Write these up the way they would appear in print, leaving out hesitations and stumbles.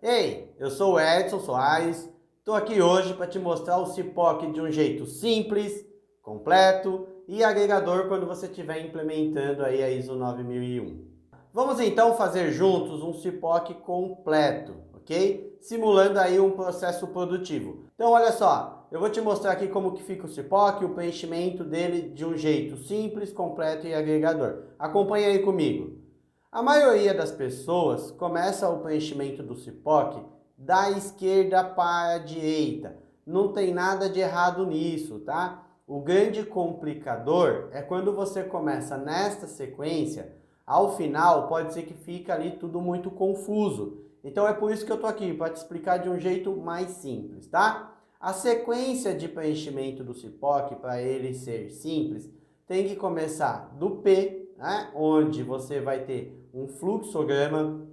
Ei, eu sou o Edson Soares, estou aqui hoje para te mostrar o CIPOC de um jeito simples, completo e agregador quando você estiver implementando aí a ISO 9001. Vamos então fazer juntos um CIPOC completo, ok? Simulando aí um processo produtivo. Então olha só, eu vou te mostrar aqui como que fica o CIPOC, o preenchimento dele de um jeito simples, completo e agregador. Acompanha aí comigo. A maioria das pessoas começa o preenchimento do CIPOC da esquerda para a direita. Não tem nada de errado nisso, tá? O grande complicador é quando você começa nesta sequência, ao final pode ser que fique ali tudo muito confuso. Então é por isso que eu tô aqui, para te explicar de um jeito mais simples, tá? A sequência de preenchimento do CIPOC, para ele ser simples, tem que começar do P, né? Onde você vai ter um fluxograma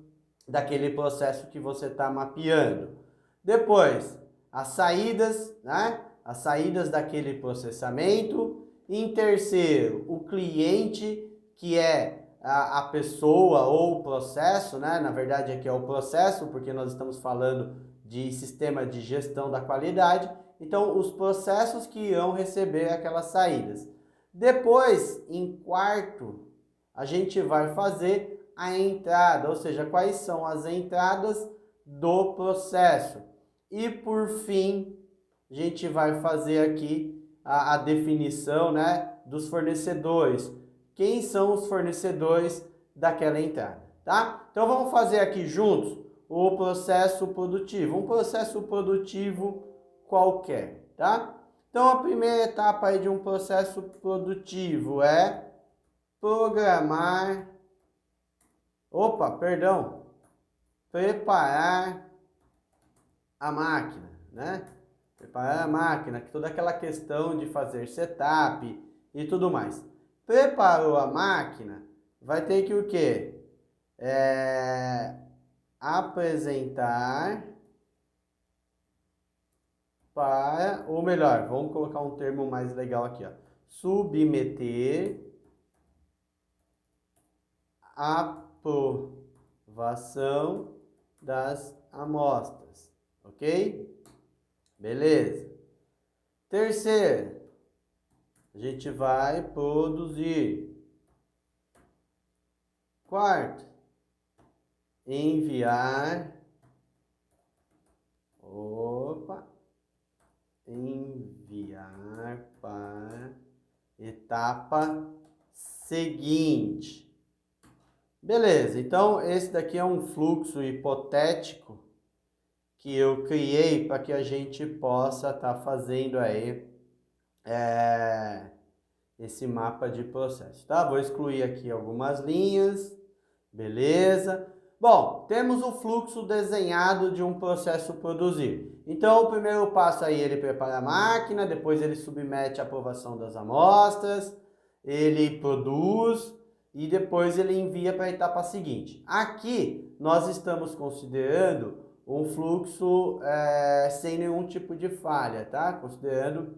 daquele processo que você está mapeando. Depois, as saídas, né? As saídas daquele processamento. Em terceiro, o cliente, que é a pessoa ou o processo, né? Na verdade aqui é o processo, porque nós estamos falando de sistema de gestão da qualidade. Então, os processos que irão receber aquelas saídas. Depois, em quarto, a gente vai fazer a entrada, ou seja, quais são as entradas do processo. E por fim, a gente vai fazer aqui a definição, né, dos fornecedores. Quem são os fornecedores daquela entrada, tá? Então vamos fazer aqui juntos o processo produtivo, um processo produtivo qualquer, tá? Então a primeira etapa aí de um processo produtivo é programar, preparar a máquina, né? Preparar a máquina, que toda aquela questão de fazer setup e tudo mais. Preparou a máquina, vai ter que o quê? Apresentar para, ou melhor, vamos colocar um termo mais legal aqui, ó. Submeter aprovação das amostras, ok? Beleza. Terceiro, a gente vai produzir. Quarto, enviar. Enviar para etapa seguinte. Beleza, então esse daqui é um fluxo hipotético que eu criei para que a gente possa estar fazendo aí esse mapa de processo, tá? Vou excluir aqui algumas linhas, beleza? Bom, temos o fluxo desenhado de um processo produzir. Então, o primeiro passo aí, ele prepara a máquina, depois ele submete a aprovação das amostras, ele produz e depois ele envia para a etapa seguinte. Aqui, nós estamos considerando um fluxo sem nenhum tipo de falha, tá? Considerando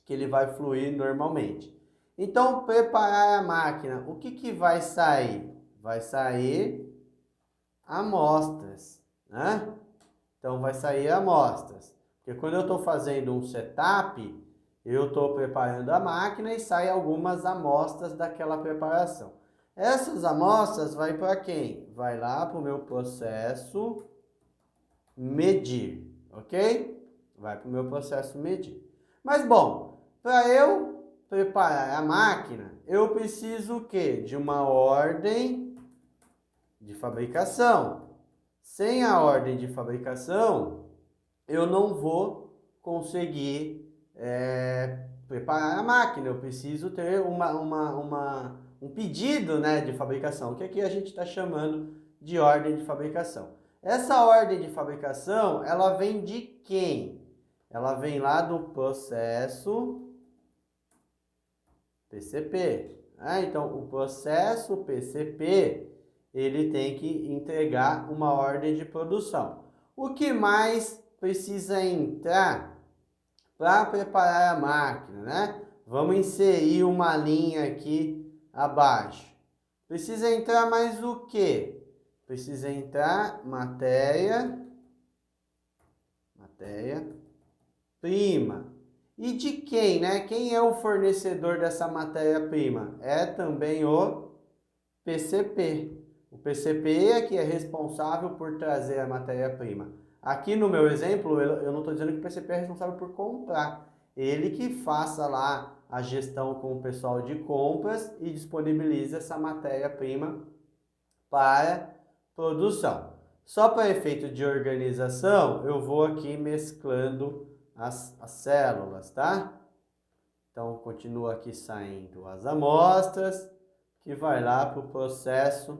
que ele vai fluir normalmente. Então, preparar a máquina, o que vai sair? Vai sair amostras, né? Então, vai sair amostras. Porque quando eu estou fazendo um setup, eu estou preparando a máquina e sai algumas amostras daquela preparação. Essas amostras vai para quem? Vai lá para o meu processo medir, ok? Vai para o meu processo medir. Mas, bom, para eu preparar a máquina, eu preciso o quê? De uma ordem de fabricação. Sem a ordem de fabricação, eu não vou conseguir preparar a máquina. Eu preciso ter um pedido, né, de fabricação, que aqui a gente está chamando de ordem de fabricação. Essa ordem de fabricação, ela vem de quem? Ela vem lá do processo PCP. Então, o processo PCP, ele tem que entregar uma ordem de produção. O que mais precisa entrar para preparar a máquina, né? Vamos inserir uma linha aqui abaixo. Precisa entrar mais o quê? Precisa entrar matéria matéria-prima. E de quem, né? Quem é o fornecedor dessa matéria-prima? É também o PCP. O PCP é que é responsável por trazer a matéria-prima. Aqui no meu exemplo, eu não estou dizendo que o PCP é responsável por comprar. Ele que faça lá a gestão com o pessoal de compras e disponibiliza essa matéria-prima para produção. Só para efeito de organização, eu vou aqui mesclando as células, tá? Então, continua aqui saindo as amostras, que vai lá para o processo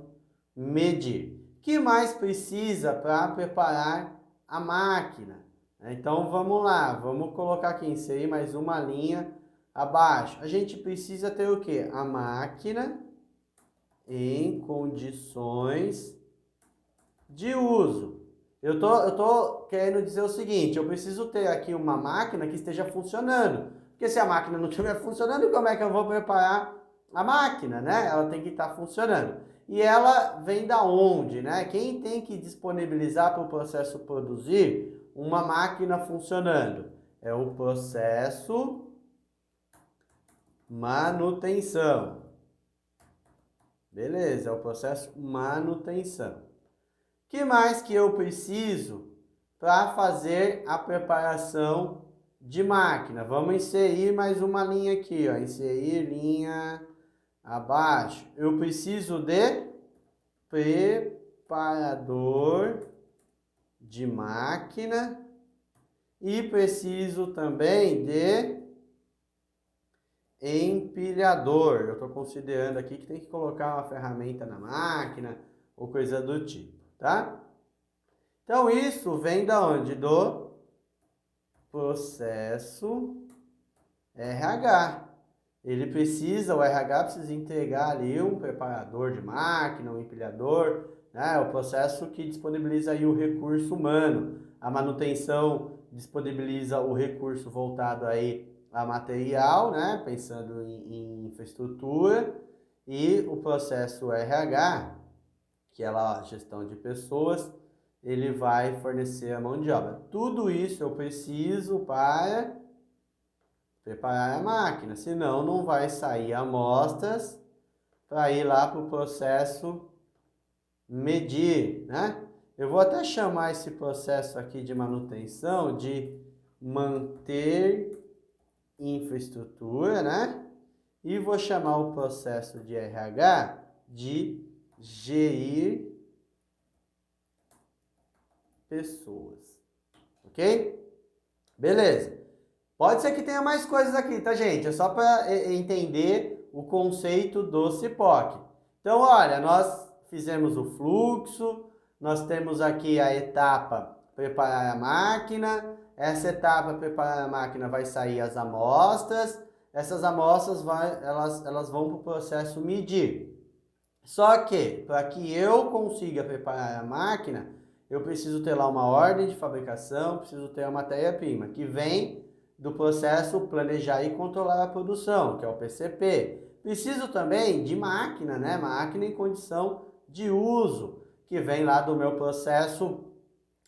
medir. O que mais precisa para preparar a máquina? Então, vamos lá, vamos colocar aqui, inserir mais uma linha abaixo. A gente precisa ter o quê? A máquina em condições de uso. Eu tô querendo dizer o seguinte, eu preciso ter aqui uma máquina que esteja funcionando. Porque se a máquina não estiver funcionando, como é que eu vou preparar a máquina, né? Ela tem que estar funcionando. E ela vem da onde, né? Quem tem que disponibilizar para o processo produzir uma máquina funcionando? É o processo manutenção. Beleza, é o processo manutenção. O que mais que eu preciso para fazer a preparação de máquina? Vamos inserir mais uma linha aqui, ó. Inserir linha abaixo. Eu preciso de preparador de máquina e preciso também de empilhador. Eu estou considerando aqui que tem que colocar uma ferramenta na máquina ou coisa do tipo, tá? Então, isso vem da onde? Do processo RH. O RH precisa entregar ali um preparador de máquina, um empilhador, né? O processo que disponibiliza aí o recurso humano. A manutenção disponibiliza o recurso voltado aí a material, né? Pensando em infraestrutura. E o processo RH, que é lá a gestão de pessoas, ele vai fornecer a mão de obra. Tudo isso eu preciso para preparar a máquina, senão não vai sair amostras para ir lá para o processo medir, né? Eu vou até chamar esse processo aqui de manutenção de manter infraestrutura, né? E vou chamar o processo de RH de gerir pessoas, ok? Beleza. Pode ser que tenha mais coisas aqui, tá, gente? É só para entender o conceito do CIPOC. Então, olha, nós fizemos o fluxo, nós temos aqui a etapa preparar a máquina. Essa etapa preparar a máquina vai sair as amostras. Essas amostras elas vão para o processo medir. Só que, para que eu consiga preparar a máquina, eu preciso ter lá uma ordem de fabricação, preciso ter a matéria-prima, que vem do processo planejar e controlar a produção, que é o PCP. Preciso também de máquina, né? Máquina em condição de uso, que vem lá do meu processo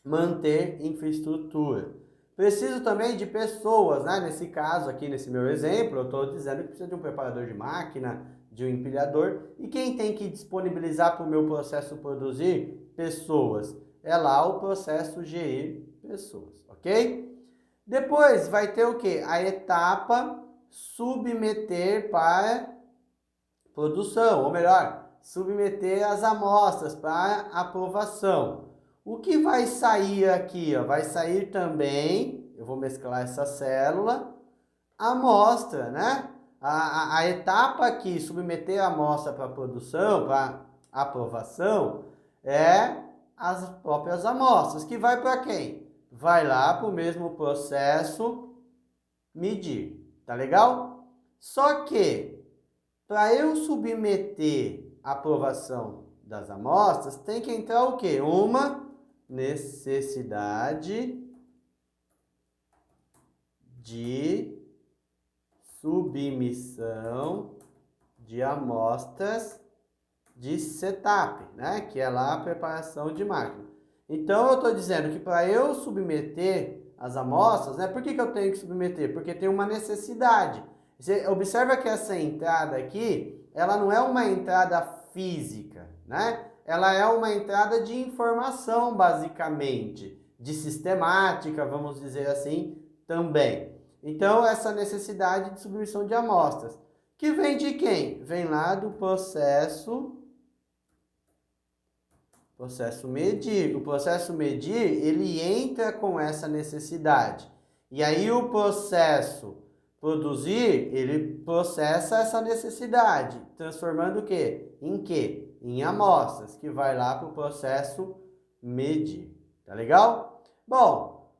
manter infraestrutura. Preciso também de pessoas, né? Nesse caso aqui, nesse meu exemplo, eu estou dizendo que precisa de um preparador de máquina, de um empilhador. E quem tem que disponibilizar para o meu processo produzir? Pessoas. É lá o processo gerir pessoas, ok? Depois vai ter o quê? A etapa submeter para produção, ou melhor, submeter as amostras para aprovação. O que vai sair aqui? Ó? Vai sair também, eu vou mesclar essa célula, a amostra, né? A etapa aqui, submeter a amostra para produção, para aprovação, é as próprias amostras, que vai para quem? Vai lá para o mesmo processo medir, tá legal? Só que, para eu submeter a aprovação das amostras, tem que entrar o quê? Uma necessidade de submissão de amostras de setup, né? Que é lá a preparação de máquina. Então, eu estou dizendo que para eu submeter as amostras, né? Por que eu tenho que submeter? Porque tem uma necessidade. Você observa que essa entrada aqui, ela não é uma entrada física, né? Ela é uma entrada de informação, basicamente, de sistemática, vamos dizer assim, também. Então, essa necessidade de submissão de amostras, que vem de quem? Vem lá do processo medir. O processo medir, ele entra com essa necessidade. E aí o processo produzir, ele processa essa necessidade, transformando o quê? Em quê? Em amostras, que vai lá para o processo medir. Tá legal? Bom,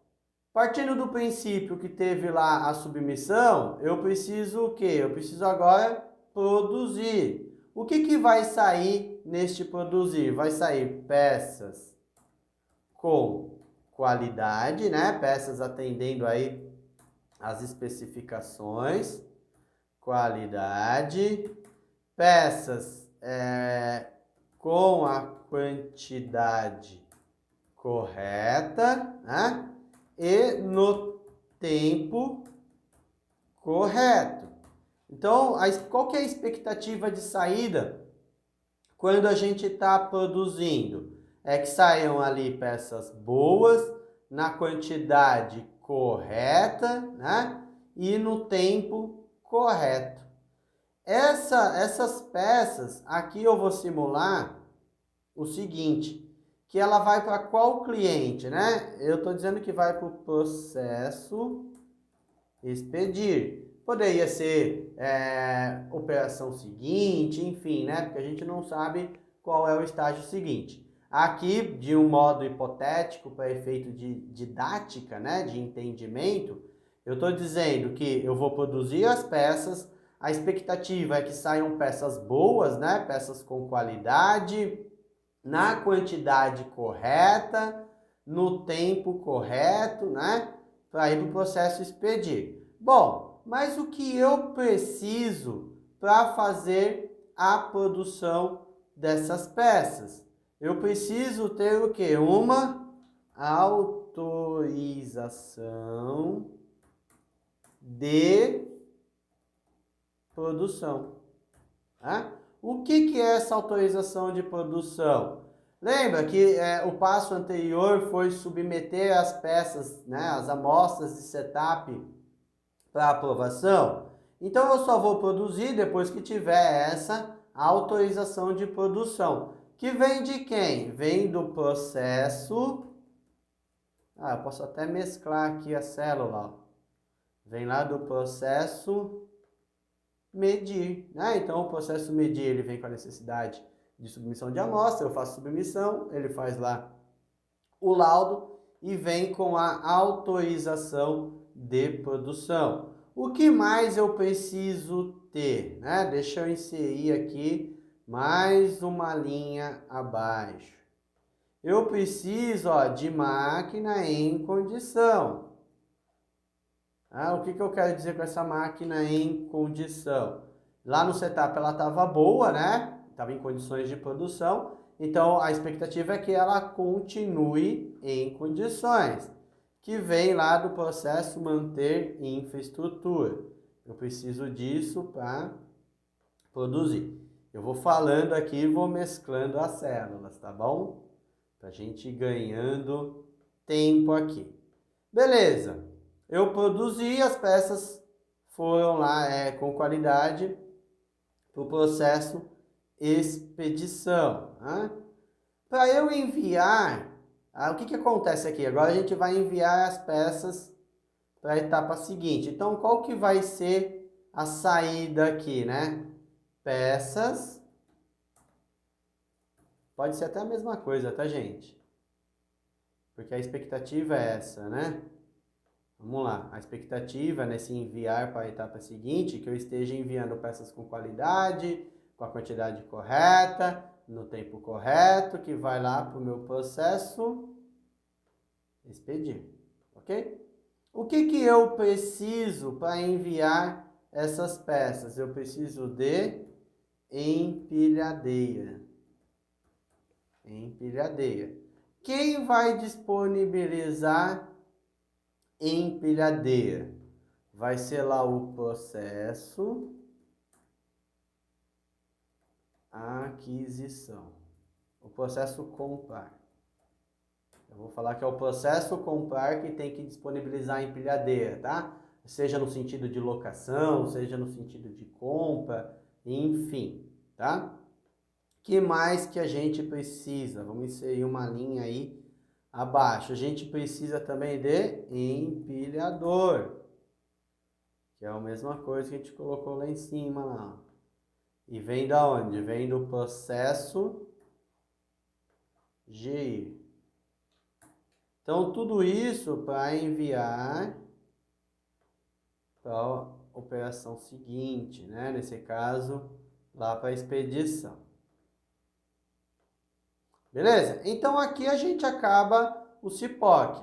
partindo do princípio que teve lá a submissão, eu preciso o quê? Eu preciso agora produzir. O que vai sair neste produzir? Vai sair peças com qualidade, né? Peças atendendo aí as especificações, qualidade, peças com a quantidade correta, né? E no tempo correto. Então, qual que é a expectativa de saída quando a gente está produzindo? É que saiam ali peças boas, na quantidade correta, né? E no tempo correto. Essas peças, aqui eu vou simular o seguinte, que ela vai para qual cliente, né? Eu estou dizendo que vai para o processo expedir. Poderia ser operação seguinte, enfim, né? Porque a gente não sabe qual é o estágio seguinte. Aqui, de um modo hipotético, para efeito de didática, né? De entendimento, eu estou dizendo que eu vou produzir as peças, a expectativa é que saiam peças boas, né? Peças com qualidade, na quantidade correta, no tempo correto, né? Para ir para o processo expedir. Bom, mas o que eu preciso para fazer a produção dessas peças? Eu preciso ter o quê? Uma autorização de produção. Tá? O que é essa autorização de produção? Lembra que o passo anterior foi submeter as peças, né, as amostras de setup para aprovação? Então eu só vou produzir depois que tiver essa autorização de produção. Que vem de quem? Vem do processo. Eu posso até mesclar aqui a célula. Ó. Vem lá do processo medir, né? Então o processo medir, ele vem com a necessidade de submissão de amostra, eu faço submissão, ele faz lá o laudo e vem com a autorização de produção. O que mais eu preciso ter, né? Deixa eu inserir aqui mais uma linha abaixo. Eu preciso, ó, de máquina em condição. O que eu quero dizer com essa máquina em condição? Lá no setup ela estava boa, né? Estava em condições de produção. Então a expectativa é que ela continue em condições. Que vem lá do processo manter infraestrutura. Eu preciso disso para produzir. Eu vou falando aqui e vou mesclando as células, tá bom? Para a gente ir ganhando tempo aqui. Beleza. Eu produzi, as peças foram lá com qualidade para o processo expedição. Né? Para eu enviar, o que acontece aqui? Agora a gente vai enviar as peças para a etapa seguinte. Então, qual que vai ser a saída aqui, né? Peças. Pode ser até a mesma coisa, tá, gente? Porque a expectativa é essa, né? Vamos lá, a expectativa nesse enviar para a etapa seguinte, que eu esteja enviando peças com qualidade, com a quantidade correta, no tempo correto, que vai lá para o meu processo expedir, ok? O que eu preciso para enviar essas peças? Eu preciso de empilhadeira. Empilhadeira. Quem vai disponibilizar empilhadeira. Vai ser lá o processo aquisição. O processo comprar. Eu vou falar que é o processo comprar que tem que disponibilizar a empilhadeira, tá? Seja no sentido de locação, seja no sentido de compra, enfim, tá? Que mais que a gente precisa? Vamos inserir uma linha aí abaixo. A gente precisa também de empilhador, que é a mesma coisa que a gente colocou lá em cima, lá. E vem da onde? Vem do processo GI. Então, tudo isso para enviar para a operação seguinte, né? Nesse caso, lá para a expedição. Beleza? Então, aqui a gente acaba o CIPOC.